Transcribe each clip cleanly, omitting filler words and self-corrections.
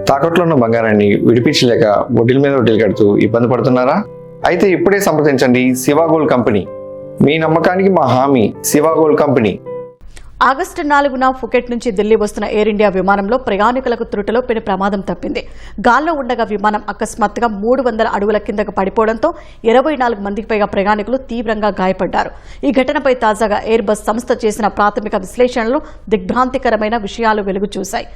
తాకట్లో ఉన్న బంగారాన్ని విడిపించలేక వడ్డీల మీద వడ్డీలు కడుతూ ఇబ్బంది పడుతున్నారా? అయితే ఇప్పుడే సంప్రదించండి శివ గోల్డ్ కంపెనీ. మీ నమ్మకానికి మా హామీ శివ గోల్డ్ కంపెనీ. ఆగస్టు 4న ఫుకెట్ నుంచి ఢిల్లీ వస్తున్న ఎయిర్ ఇండియా విమానంలో ప్రయాణికులకు త్రుటిలో పెను ప్రమాదం తప్పింది. గాల్లో ఉండగా విమానం అకస్మాత్తుగా 300 అడుగుల కిందకు పడిపోవడంతో 24 మందికి పైగా ప్రయాణికులు తీవ్రంగా గాయపడ్డారు. ఈ ఘటనపై తాజాగా ఎయిర్ బస్ సంస్థ చేసిన ప్రాథమిక విశ్లేషణలో దిగ్భ్రాంతికరమైన విషయాలు వెలుగు చూశాయి.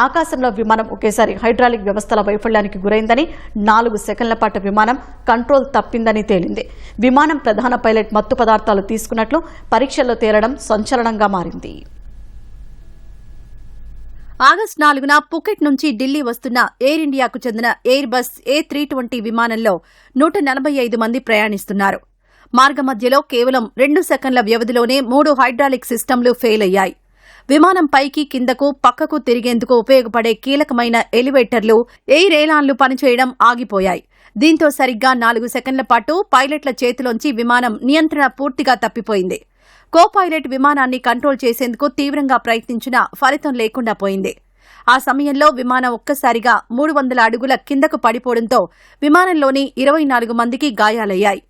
ఆకాశంలో విమానం ఒకేసారి హైడ్రాలిక్ వ్యవస్థల వైఫల్యానికి గురైందని, 4 సెకన్ల పాటు విమానం కంట్రోల్ తప్పిందని తేలింది. విమానం ప్రధాన పైలట్ మత్తు పదార్థాలు తీసుకున్నట్లు పరీక్షల్లో తేలడం సంచలనంగా మారింది. ఆగస్టు 4న ఫుకెట్ నుంచి ఢిల్లీ వస్తున్న ఎయిర్ ఇండియాకు చెందిన ఎయిర్ బస్ A320 విమానంలో 145 మంది ప్రయాణిస్తున్నారు. మార్గమధ్యలో కేవలం 2 సెకన్ల వ్యవధిలోనే 3 హైడ్రాలిక్ సిస్టమ్లు ఫెయిల్ అయ్యాయి. విమానం పైకి కిందకు పక్కకు తిరిగేందుకు ఉపయోగపడే కీలకమైన ఎలివేటర్లు, ఎయిర్ ఏలాన్లు పనిచేయడం ఆగిపోయాయి. దీంతో సరిగ్గా 4 సెకన్ల పాటు పైలట్ల చేతిలోంచి విమానం నియంత్రణ పూర్తిగా తప్పిపోయింది. కో పైలట్ విమానాన్ని కంట్రోల్ చేసేందుకు తీవ్రంగా ప్రయత్నించినా ఫలితం లేకుండా పోయింది. ఆ సమయంలో విమానం ఒక్కసారిగా 300 అడుగుల కిందకు పడిపోవడంతో విమానంలోని 24 మందికి గాయాలయ్యాయి.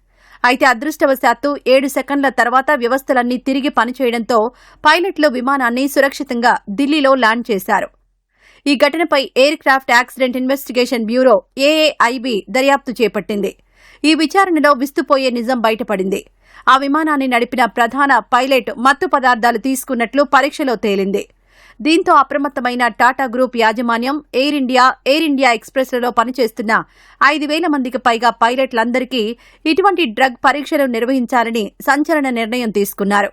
అయితే అదృష్టవశాత్తు 7 సెకన్ల తర్వాత వ్యవస్థలన్నీ తిరిగి పనిచేయడంతో పైలట్లు విమానాన్ని సురక్షితంగా ఢిల్లీలో ల్యాండ్ చేశారు. ఈ ఘటనపై air craft accident investigation bureau AAIB దర్యాప్తు చేపట్టింది. ఈ విచారణలో విస్తుపోయే నిజం బయటపడింది. ఆ విమానాన్ని నడిపిన ప్రధాన పైలట్ మత్తు పదార్థాలు తీసుకున్నట్లు పరీక్షలో తేలింది. దీంతో అప్రమత్తమైన టాటా గ్రూప్ యాజమాన్యం ఎయిర్ ఇండియా ఎక్స్ప్రెస్లలో పనిచేస్తున్న 5,000 మందికి పైగా పైలట్లందరికీ ఇటువంటి డ్రగ్ పరీక్షలు నిర్వహించాలని సంచలన నిర్ణయం తీసుకున్నారు.